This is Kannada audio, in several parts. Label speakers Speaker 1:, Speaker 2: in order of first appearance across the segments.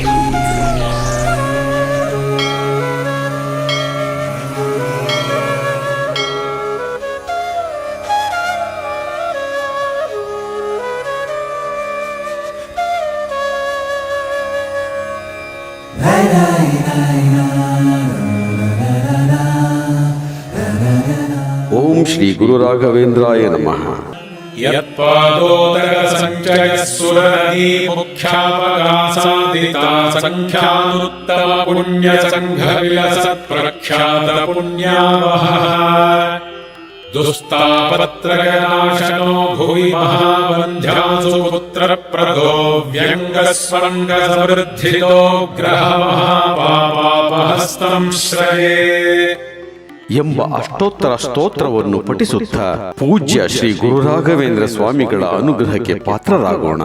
Speaker 1: ಓಂ ಶ್ರೀ ಗುರು ರಾಘವೇಂದ್ರಾಯ ನಮಃ.
Speaker 2: ಯತ್ಪಾದೋದರ ಸಂಚಯ ಸುರನದಿ ಮುಖ್ಯಾಪಗಾಸಾದಿತಾ ಸಂಖ್ಯಾನುತ್ತಮ ಪುಣ್ಯ ಸಂಘ ವಿಲಸತ್ ಪ್ರಖ್ಯಾತ ಪುಣ್ಯಾವಹ ದುಸ್ತಾಪತ್ರಗನಾಶನೋ ಭುವಿ ಮಹಾವಂಧ್ಯಾಸು ಪುತ್ರ ಪ್ರದೋ ವ್ಯಂಗಸ್ವಂಗ ಸಮೃದ್ಧಿತೋ ಗ್ರಹ ಮಹಾಪಾಪಾಪಹಸ್ತಂ ಶ್ರಯೇ
Speaker 1: ಎಂಬ ಅಷ್ಟೋತ್ತರ ಸ್ತೋತ್ರವನ್ನು ಪಠಿಸುತ್ತಾ ಪೂಜ್ಯ ಶ್ರೀ ಗುರು ರಾಘವೇಂದ್ರ ಸ್ವಾಮಿಗಳ ಅನುಗ್ರಹಕ್ಕೆ ಪಾತ್ರರಾಗೋಣ.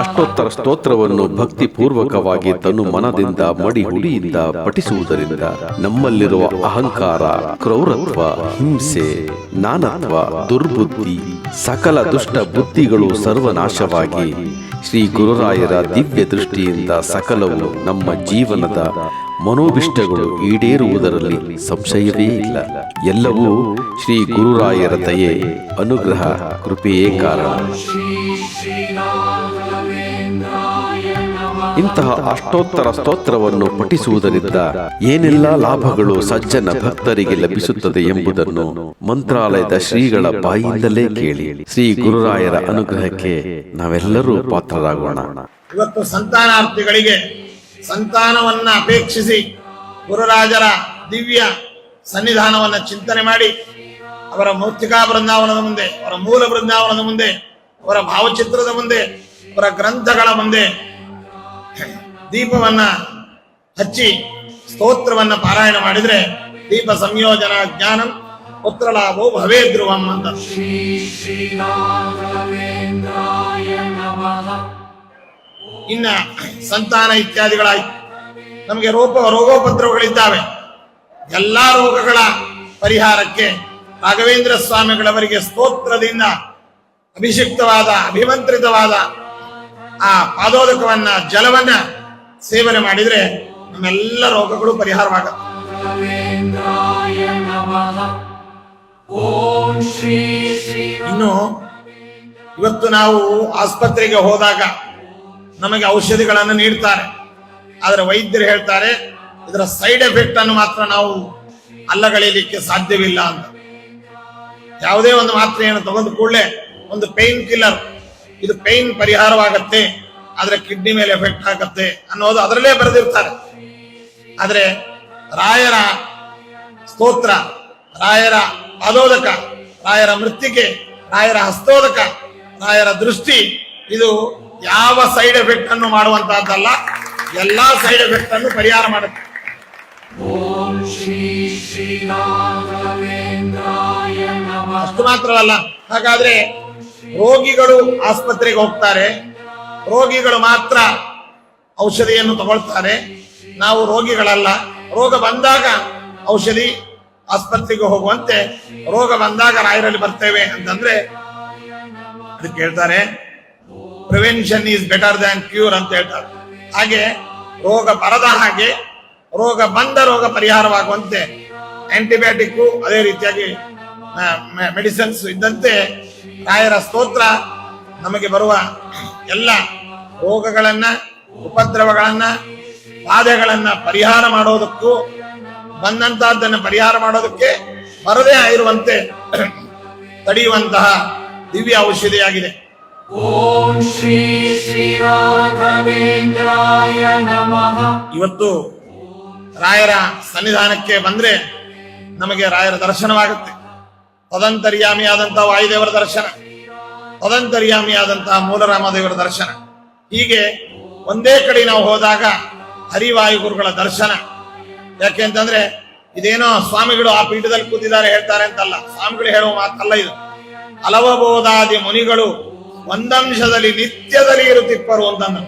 Speaker 1: ಅಷ್ಟೋತ್ತರ ಸ್ತೋತ್ರವನ್ನು ಭಕ್ತಿಪೂರ್ವಕವಾಗಿ ತನು ಮನದಿಂದ ಮಡಿ ಹುಡಿಯಿಂದ ಪಠಿಸುವುದರಿಂದ ನಮ್ಮಲ್ಲಿರುವ ಅಹಂಕಾರ, ಕ್ರೌರತ್ವ, ಹಿಂಸೆ, ನಾನತ್ವ, ದುರ್ಬುದ್ಧಿ, ಸಕಲ ದುಷ್ಟ ಬುದ್ಧಿಗಳು ಸರ್ವನಾಶವಾಗಿ ಶ್ರೀ ಗುರುರಾಯರ ದಿವ್ಯ ದೃಷ್ಟಿಯಿಂದ ಸಕಲವು ನಮ್ಮ ಜೀವನದ ಮನೋಭಿಷ್ಟಗಳು ಈಡೇರುವುದರಲ್ಲಿ ಸಂಶಯವೇ ಇಲ್ಲ. ಎಲ್ಲವೂ ಶ್ರೀ ಗುರುರಾಯರ ದಯೆ, ಅನುಗ್ರಹ, ಕೃಪೆಯೇ ಕಾರಣ. ಇಂತಹ ಅಷ್ಟೋತ್ತರ ಸ್ತೋತ್ರವನ್ನು ಪಠಿಸುವುದರಿಂದ ಏನೆಲ್ಲ ಲಾಭಗಳು ಸಜ್ಜನ ಭಕ್ತರಿಗೆ ಲಭಿಸುತ್ತದೆ ಎಂಬುದನ್ನು ಮಂತ್ರಾಲಯದ ಶ್ರೀಗಳ ಬಾಯಿಂದಲೇ ಕೇಳಿ ಶ್ರೀ ಗುರುರಾಯರ ಅನುಗ್ರಹಕ್ಕೆ ನಾವೆಲ್ಲರೂ ಪಾತ್ರರಾಗೋಣ.
Speaker 3: ಇವತ್ತು ಸಂತಾನಾರ್ಥಿಗಳಿಗೆ ಸಂತಾನವನ್ನ ಅಪೇಕ್ಷಿಸಿ ಗುರುರಾಜರ ದಿವ್ಯ ಸನ್ನಿಧಾನವನ್ನ ಚಿಂತನೆ ಮಾಡಿ ಅವರ ಮೌಕ್ತಿಕಾ ಬೃಂದಾವನದ ಮುಂದೆ, ಅವರ ಮೂಲ ಬೃಂದಾವನದ ಮುಂದೆ, ಅವರ ಭಾವಚಿತ್ರದ ಮುಂದೆ, ಅವರ ಗ್ರಂಥಗಳ ಮುಂದೆ ದೀಪವನ್ನ ಹಚ್ಚಿ ಸ್ತೋತ್ರವನ್ನ ಪಾರಾಯಣ ಮಾಡಿದ್ರೆ ದೀಪ ಸಂಯೋಜನ ಜ್ಞಾನಂ ಪುತ್ರಲಾಭೋ ಭವೇ ಧ್ರುವಂ ಅಂತ. ಇನ್ನ ಸಂತಾನ ಇತ್ಯಾದಿಗಳಾಯ್ತು. ನಮಗೆ ರೋಗೋಪದ್ರವಗಳಿದ್ದಾವೆ. ಎಲ್ಲಾ ರೋಗಗಳ ಪರಿಹಾರಕ್ಕೆ ರಾಘವೇಂದ್ರ ಸ್ವಾಮಿಗಳವರಿಗೆ ಸ್ತೋತ್ರದಿಂದ ಅಭಿಷಿಕ್ತವಾದ ಅಭಿಮಂತ್ರಿತವಾದ ಆ ಪಾದೋದಕವನ್ನ ಜಲವನ್ನ ಸೇವನೆ ಮಾಡಿದ್ರೆ ನಮ್ಮೆಲ್ಲ ರೋಗಗಳು ಪರಿಹಾರವಾಗುತ್ತೆ. ಇನ್ನು ಇವತ್ತು ನಾವು ಆಸ್ಪತ್ರೆಗೆ ಹೋದಾಗ ನಮಗೆ ಔಷಧಿಗಳನ್ನು ನೀಡ್ತಾರೆ. ಆದರೆ ವೈದ್ಯರು ಹೇಳ್ತಾರೆ ಇದರ ಸೈಡ್ ಎಫೆಕ್ಟ್ ಅನ್ನು ಮಾತ್ರ ನಾವು ಅಲ್ಲಗಳೆಯಲಿಕ್ಕೆ ಸಾಧ್ಯವಿಲ್ಲ ಅಂತ. ಯಾವುದೇ ಒಂದು ಮಾತ್ರೆಯನ್ನು ತಗೊಂಡು ಕೂಡಲೇ ಒಂದು ಪೇನ್ ಕಿಲ್ಲರ್, ಇದು ಪೇನ್ ಪರಿಹಾರವಾಗತ್ತೆ, ಆದ್ರೆ ಕಿಡ್ನಿ ಮೇಲೆ ಎಫೆಕ್ಟ್ ಆಗತ್ತೆ ಅನ್ನೋದು ಅದರಲ್ಲೇ ಬರೆದಿರ್ತಾರೆ. ಆದ್ರೆ ರಾಯರ ಸ್ತೋತ್ರ, ರಾಯರ ಪಾದೋದಕ, ರಾಯರ ಮೃತ್ತಿಕೆ, ರಾಯರ ಹಸ್ತೋದಕ, ರಾಯರ ದೃಷ್ಟಿ ಇದು ಯಾವ ಸೈಡ್ ಎಫೆಕ್ಟ್ ಅನ್ನು ಮಾಡುವಂತಹದ್ದಲ್ಲ, ಎಲ್ಲಾ ಸೈಡ್ ಎಫೆಕ್ಟ್ ಅನ್ನು ಪರಿಹಾರ ಮಾಡುತ್ತೆ. ಅಷ್ಟು ಮಾತ್ರವಲ್ಲ, ಹಾಗಾದ್ರೆ ರೋಗಿಗಳು ಆಸ್ಪತ್ರೆಗೆ ಹೋಗ್ತಾರೆ, ರೋಗಿಗಳು ಮಾತ್ರ ಔಷಧಿಯನ್ನು ತಗೊಳ್ತಾರೆ. ನಾವು ರೋಗಿಗಳಲ್ಲ. ರೋಗ ಬಂದಾಗ ಔಷಧಿ ಆಸ್ಪತ್ರೆಗೆ ಹೋಗುವಂತೆ ರೋಗ ಬಂದಾಗ ರಾಯರಲ್ಲಿ ಬರ್ತೇವೆ ಅಂತಂದ್ರೆ ಅದಕ್ಕೆ ಹೇಳ್ತಾರೆ prevention is better than cure ಅಂತ ಹೇಳ್ತಾರೆ. ಹಾಗೆ ರೋಗ ಬರದ ಹಾಗೆ ರೋಗ ಬಂದ ರೋಗ ಪರಿಹಾರವಾಗುವಂತೆ ಆಂಟಿಬಯೋಟಿಕ್ ಅದೇ ರೀತಿಯಾಗಿ ಮೆಡಿಸಿನ್ಸ್ ಇದ್ದಂತೆ ರಾಯರ ಸ್ತೋತ್ರ ನಮಗೆ ಬರುವ ಎಲ್ಲ ರೋಗಗಳನ್ನ, ಉಪದ್ರವಗಳನ್ನ, ಬಾಧೆಗಳನ್ನ ಪರಿಹಾರ ಮಾಡೋದಕ್ಕೂ, ಬಂದಂತಹದ್ದನ್ನು ಪರಿಹಾರ ಮಾಡೋದಕ್ಕೆ ಬರದೇ ಆಗಿರುವಂತೆ ತಡೆಯುವಂತಹ ದಿವ್ಯ ಔಷಧಿಯಾಗಿದೆ.
Speaker 2: ಓಂ ಶ್ರೀ ಶ್ರೀ ರಾಘವೇಂದ್ರಾಯ ನಮಃ.
Speaker 3: ಇವತ್ತು ರಾಯರ ಸನ್ನಿಧಾನಕ್ಕೆ ಬಂದ್ರೆ ನಮಗೆ ರಾಯರ ದರ್ಶನವಾಗುತ್ತೆ. ತದಂತರ್ಯಾಮಿಯಾದಂತಹ ವಾಯುದೇವರ ದರ್ಶನ, ತದಂತರ್ಯಾಮಿಯಾದಂತಹ ಮೂಲರಾಮದೇವರ ದರ್ಶನ. ಹೀಗೆ ಒಂದೇ ಕಡೆ ನಾವು ಹೋದಾಗ ಹರಿವಾಯು ಗುರುಗಳ ದರ್ಶನ. ಯಾಕೆ ಅಂತಂದ್ರೆ ಇದೇನೋ ಸ್ವಾಮಿಗಳು ಆ ಪೀಠದಲ್ಲಿ ಕೂತಿದ್ದಾರೆ ಹೇಳ್ತಾರೆ ಅಂತಲ್ಲ, ಸ್ವಾಮಿಗಳು ಹೇಳುವ ಮಾತಲ್ಲ ಇದು. ಅಲವಬೋಧಾದಿ ಮುನಿಗಳು ಒಂದಂಶದಲ್ಲಿ ನಿತ್ಯದಲ್ಲಿ ಇರುತ್ತಿಪ್ಪರು ಅಂತಂದ್ರು.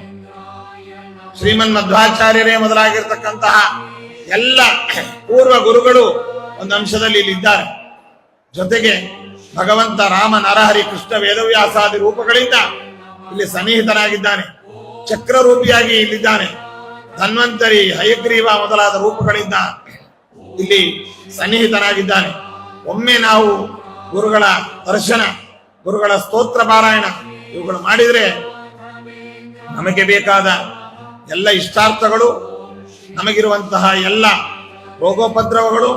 Speaker 3: ಶ್ರೀಮನ್ ಮಧ್ವಾಚಾರ್ಯರೇ ಮೊದಲಾಗಿರ್ತಕ್ಕಂತಹ ಎಲ್ಲ ಪೂರ್ವ ಗುರುಗಳು ಒಂದು ಅಂಶದಲ್ಲಿ ಇಲ್ಲಿದ್ದಾರೆ. ಜೊತೆಗೆ ಭಗವಂತ ರಾಮ ನರಹರಿ ಕೃಷ್ಣ ವೇದವ್ಯಾಸಾದಿ ರೂಪಗಳಿಂದ ಇಲ್ಲಿ ಸನ್ನಿಹಿತನಾಗಿದ್ದಾನೆ. ಚಕ್ರರೂಪಿಯಾಗಿ ಇಲ್ಲಿದ್ದಾನೆ. ಧನ್ವಂತರಿ, ಹಯಗ್ರೀವ ಮೊದಲಾದ ರೂಪಗಳಿಂದ ಇಲ್ಲಿ ಸನ್ನಿಹಿತನಾಗಿದ್ದಾನೆ. ಒಮ್ಮೆ ನಾವು ಗುರುಗಳ ದರ್ಶನ, ಗುರುಗಳ ಸ್ತೋತ್ರ ಪಾರಾಯಣ ಇವುಗಳು ಮಾಡಿದರೆ ನಮಗೆ ಬೇಕಾದ ಎಲ್ಲ ಇಷ್ಟಾರ್ಥಗಳು, ನಮಗಿರುವಂತಹ ಎಲ್ಲ ರೋಗೋಪದ್ರವಗಳು,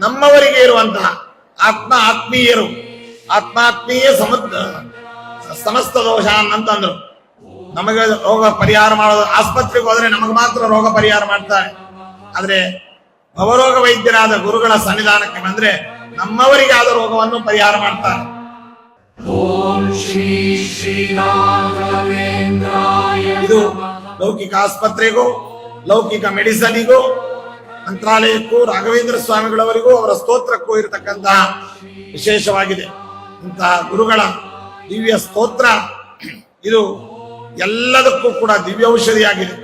Speaker 3: ನಮ್ಮವರಿಗೆ ಇರುವಂತಹ ಆತ್ಮೀಯರು, ಆತ್ಮೀಯ ಸಮಸ್ತ ದೋಷ ಅಂತಂದ್ರು. ನಮಗೆ ರೋಗ ಪರಿಹಾರ ಮಾಡೋದು, ಆಸ್ಪತ್ರೆಗೆ ಹೋದ್ರೆ ನಮಗೆ ಮಾತ್ರ ರೋಗ ಪರಿಹಾರ ಮಾಡ್ತಾರೆ. ಆದ್ರೆ ಭವರೋಗ ವೈದ್ಯರಾದ ಗುರುಗಳ ಸನ್ನಿಧಾನಕ್ಕೆ ಬಂದ್ರೆ ನಮ್ಮವರಿಗೆ ಆದ ರೋಗವನ್ನು ಪರಿಹಾರ ಮಾಡ್ತಾರೆ.
Speaker 2: ಓಂ ಶ್ರೀ ಶ್ರೀರಾಘವೇಂದ್ರಾಯ
Speaker 3: ಇದು ಲೌಕಿಕ ಆಸ್ಪತ್ರೆಗೂ, ಲೌಕಿಕ ಮೆಡಿಸನಿಗೂ, ಮಂತ್ರಾಲಯಕ್ಕೂ, ರಾಘವೇಂದ್ರ ಸ್ವಾಮಿಗಳವರಿಗೂ ಅವರ ಸ್ತೋತ್ರಕ್ಕೂ ಇರತಕ್ಕಂತಹ ವಿಶೇಷವಾಗಿದೆ. ಇಂತಹ ಗುರುಗಳ ದಿವ್ಯ ಸ್ತೋತ್ರ ಇದು ಎಲ್ಲದಕ್ಕೂ ಕೂಡ ದಿವ್ಯ ಔಷಧಿಯಾಗಿದೆ.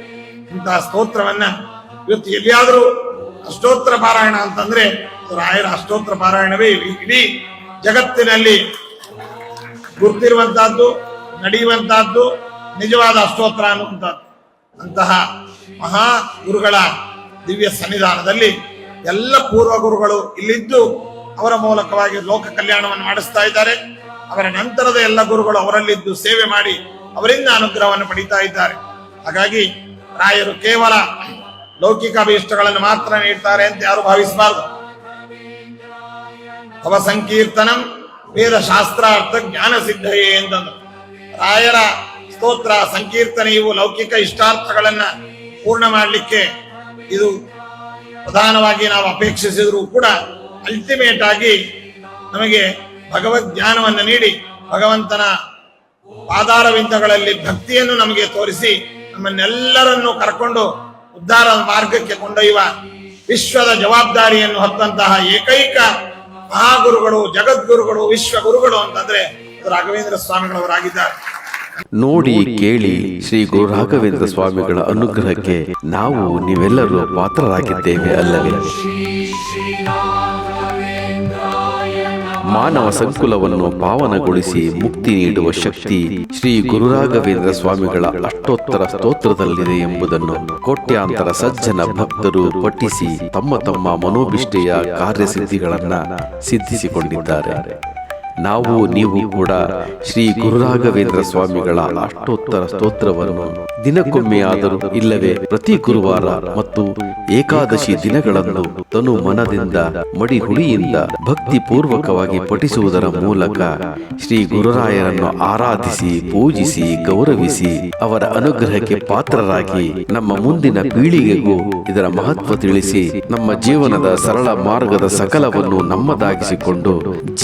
Speaker 3: ಇಂತಹ ಸ್ತೋತ್ರವನ್ನ ಇವತ್ತು ಎಲ್ಲಿಯಾದರೂ ಅಷ್ಟೋತ್ರ ಪಾರಾಯಣ ಅಂತಂದ್ರೆ ರಾಯರ ಅಷ್ಟೋತ್ರ ಪಾರಾಯಣವೇ ಇಡೀ ಜಗತ್ತಿನಲ್ಲಿ ಗುರ್ತಿರುವಂತಹದ್ದು, ನಡೆಯುವಂತಹದ್ದು ನಿಜವಾದ ಅಷ್ಟೋತ್ರ ಅನ್ನುವಂಥದ್ದು. ಅಂತಹ ಮಹಾ ಗುರುಗಳ ದಿವ್ಯ ಸನ್ನಿಧಾನದಲ್ಲಿ ಎಲ್ಲ ಪೂರ್ವ ಗುರುಗಳು ಇಲ್ಲಿದ್ದು ಅವರ ಮೂಲಕವಾಗಿ ಲೋಕ ಕಲ್ಯಾಣವನ್ನು ಮಾಡಿಸ್ತಾ ಇದ್ದಾರೆ. ಅವರ ನಂತರದ ಎಲ್ಲ ಗುರುಗಳು ಅವರಲ್ಲಿದ್ದು ಸೇವೆ ಮಾಡಿ ಅವರಿಂದ ಅನುಗ್ರಹವನ್ನು ಪಡಿತಾ ಇದ್ದಾರೆ. ಹಾಗಾಗಿ ರಾಯರು ಕೇವಲ ಲೌಕಿಕ ಅಭೀಷ್ಟಗಳನ್ನು ಮಾತ್ರ ನೀಡ್ತಾರೆ ಅಂತ ಯಾರು ಭಾವಿಸಬಾರದು. ತವ ಸಂಕೀರ್ತನಂ ವೇದ ಶಾಸ್ತ್ರಾರ್ಥ ಜ್ಞಾನ ಸಿದ್ಧಯೇ ಎಂತಂದ್ರು. ರಾಯರ ಸ್ತೋತ್ರ ಸಂಕೀರ್ತನೆಯು ಲೌಕಿಕ ಇಷ್ಟಾರ್ಥಗಳನ್ನ ಪೂರ್ಣ ಮಾಡಲಿಕ್ಕೆ ಇದು ಪ್ರಧಾನವಾಗಿ ನಾವು ಅಪೇಕ್ಷಿಸಿದ್ರು ಕೂಡ ಅಲ್ಟಿಮೇಟ್ ಆಗಿ ನಮಗೆ ಭಗವದ್ ಜ್ಞಾನವನ್ನು ನೀಡಿ ಭಗವಂತನ ಪಾದಾರವಿಂದಗಳಲ್ಲಿ ಭಕ್ತಿಯನ್ನು ನಮಗೆ ತೋರಿಸಿ ನಮ್ಮನ್ನೆಲ್ಲರನ್ನು ಕರ್ಕೊಂಡು ಉದ್ಧಾರ ಮಾರ್ಗಕ್ಕೆ ಕೊಂಡೊಯ್ಯುವ ವಿಶ್ವದ ಜವಾಬ್ದಾರಿಯನ್ನು ಹೊತ್ತಂತಹ ಏಕೈಕ ಮಹಾಗುರುಗಳು, ಜಗದ್ಗುರುಗಳು, ವಿಶ್ವಗುರುಗಳು ಅಂತಂದ್ರೆ ರಾಘವೇಂದ್ರ ಸ್ವಾಮಿಗಳವರಾಗಿದ್ದಾರೆ.
Speaker 1: ನೋಡಿ ಕೇಳಿ ಶ್ರೀ ಗುರು ರಾಘವೇಂದ್ರ ಸ್ವಾಮಿಗಳ ಅನುಗ್ರಹಕ್ಕೆ ನಾವು ನೀವೆಲ್ಲರೂ ಪಾತ್ರರಾಗಿದ್ದೇವೆ ಅಲ್ಲವೇ? ಮಾನವ ಸಂಕುಲವನ್ನು ಪಾವನಗೊಳಿಸಿ ಮುಕ್ತಿ ನೀಡುವ ಶಕ್ತಿ ಶ್ರೀ ಗುರು ರಾಘವೇಂದ್ರ ಸ್ವಾಮಿಗಳ ಅಷ್ಟೋತ್ತರ ಸ್ತೋತ್ರದಲ್ಲಿದೆ ಎಂಬುದನ್ನು ಕೋಟ್ಯಾಂತರ ಸಜ್ಜನ ಭಕ್ತರು ಪಠಿಸಿ ತಮ್ಮ ತಮ್ಮ ಮನೋಭಿಷ್ಟೆಯ ಕಾರ್ಯಸಿದ್ಧಿಗಳನ್ನ ಸಿದ್ಧಿಸಿಕೊಂಡಿದ್ದಾರೆ. ನಾವು ನೀವು ಕೂಡ ಶ್ರೀ ಗುರು ರಾಘವೇಂದ್ರ ಸ್ವಾಮಿಗಳ ಅಷ್ಟೋತ್ತರ ಸ್ತೋತ್ರವನ್ನು ದಿನಕ್ಕೊಮ್ಮೆಯಾದರೂ ಇಲ್ಲವೇ ಪ್ರತಿ ಗುರುವಾರ ಮತ್ತು ಏಕಾದಶಿ ದಿನಗಳಂದು ತನು ಮನದಿಂದ ಮಡಿ ಹುಳಿಯಿಂದ ಭಕ್ತಿ ಪೂರ್ವಕವಾಗಿ ಪಠಿಸುವುದರ ಮೂಲಕ ಶ್ರೀ ಗುರುರಾಯರನ್ನು ಆರಾಧಿಸಿ, ಪೂಜಿಸಿ, ಗೌರವಿಸಿ ಅವರ ಅನುಗ್ರಹಕ್ಕೆ ಪಾತ್ರರಾಗಿ ನಮ್ಮ ಮುಂದಿನ ಪೀಳಿಗೆಗೂ ಇದರ ಮಹತ್ವ ತಿಳಿಸಿ ನಮ್ಮ ಜೀವನದ ಸರಳ ಮಾರ್ಗದ ಸಕಲವನ್ನು ನಮ್ಮದಾಗಿಸಿಕೊಂಡು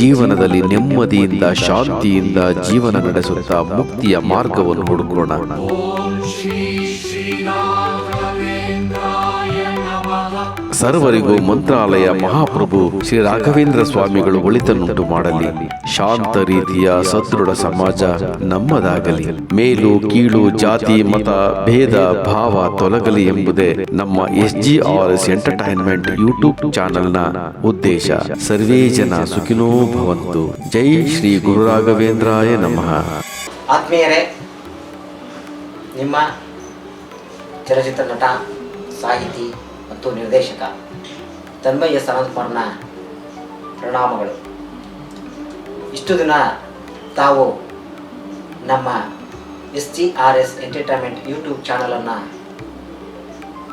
Speaker 1: ಜೀವನದಲ್ಲಿ ನೆಮ್ಮದಿಯಿಂದ, ಶಾಂತಿಯಿಂದ ಜೀವನ ನಡೆಸುತ್ತಾ ಮುಕ್ತಿಯ ಮಾರ್ಗವನ್ನು ಹುಡುಕೋಣ. ಸರ್ವರಿಗೂ ಮಂತ್ರಾಲಯ ಮಹಾಪ್ರಭು ಶ್ರೀ ರಾಘವೇಂದ್ರ ಸ್ವಾಮಿಗಳು ಒಳಿತನ್ನುಂಟು ಮಾಡಲಿ. ಶಾಂತ ರೀತಿಯ ಸದೃಢ ಸಮಾಜ ನಮ್ಮದಾಗಲಿ. ಮೇಲು ಕೀಳು, ಜಾತಿ ಮತ ಭೇದ ಭಾವ ತೊಲಗಲಿ ಎಂಬುದೇ ನಮ್ಮ SGRS ಎಂಟರ್ಟೈನ್ಮೆಂಟ್ ಯೂಟ್ಯೂಬ್ ಚಾನೆಲ್ನ ಉದ್ದೇಶ. ಸರ್ವೇ ಜನ ಸುಖಿನೋ ಭವಂತು. ಜೈ ಶ್ರೀ ಗುರು ರಾಘವೇಂದ್ರಾಯ ನಮಃ.
Speaker 4: ಆತ್ಮೀಯರೇ, ನಿಮ್ಮ ಚಲನಚಿತ್ರ ನಟ, ಸಾಹಿತಿ ಮತ್ತು ನಿರ್ದೇಶಕ ತನ್ಮಯ ಸನತ್ಕುಮಾರ್ನ ಪ್ರಣಾಮಗಳು. ಇಷ್ಟು ದಿನ ತಾವು ನಮ್ಮ SGRS ಎಂಟರ್ಟೈನ್ಮೆಂಟ್ ಯೂಟ್ಯೂಬ್ ಚಾನಲನ್ನು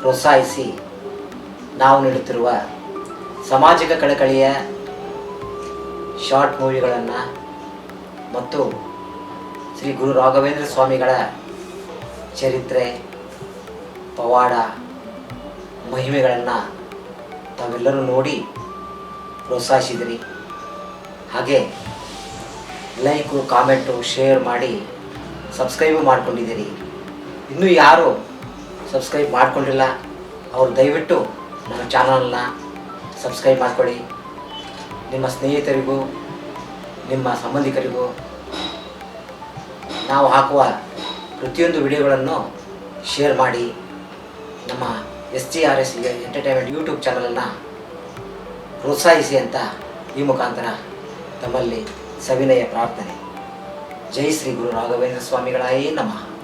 Speaker 4: ಪ್ರೋತ್ಸಾಹಿಸಿ ನಾವು ನೀಡುತ್ತಿರುವ ಸಾಮಾಜಿಕ ಕಳಕಳಿಯ ಶಾರ್ಟ್ ಮೂವಿಗಳನ್ನು ಮತ್ತು ಶ್ರೀ ಗುರು ರಾಘವೇಂದ್ರ ಸ್ವಾಮಿಗಳ ಚರಿತ್ರೆ, ಪವಾಡ, ಮಹಿಮೆಗಳನ್ನು ತಾವೆಲ್ಲರೂ ನೋಡಿ ಪ್ರೋತ್ಸಾಹಿಸಿದಿರಿ. ಹಾಗೆ ಲೈಕು, ಕಾಮೆಂಟು, ಶೇರ್ ಮಾಡಿ ಸಬ್ಸ್ಕ್ರೈಬು ಮಾಡ್ಕೊಂಡಿದ್ದೀರಿ. ಇನ್ನೂ ಯಾರು ಸಬ್ಸ್ಕ್ರೈಬ್ ಮಾಡ್ಕೊಂಡಿಲ್ಲ ಅವರು ದಯವಿಟ್ಟು ನಮ್ಮ ಚಾನಲ್ನ ಸಬ್ಸ್ಕ್ರೈಬ್ ಮಾಡ್ಕೊಳ್ಳಿ. ನಿಮ್ಮ ಸ್ನೇಹಿತರಿಗೂ ನಿಮ್ಮ ಸಂಬಂಧಿಕರಿಗೂ ನಾವು ಹಾಕುವ ಪ್ರತಿಯೊಂದು ವಿಡಿಯೋಗಳನ್ನು ಶೇರ್ ಮಾಡಿ ನಮ್ಮ SGRS ಎಂಟರ್ಟೈನ್ಮೆಂಟ್ ಯೂಟ್ಯೂಬ್ ಚಾನಲನ್ನು ಪ್ರೋತ್ಸಾಹಿಸಿ ಅಂತ ಈ ಮುಖಾಂತರ ತಮ್ಮಲ್ಲಿ ಸವಿನಯ ಪ್ರಾರ್ಥನೆ. ಜೈ ಶ್ರೀ ಗುರು ರಾಘವೇಂದ್ರ ಸ್ವಾಮಿಗಳಾಯೇ ನಮಃ.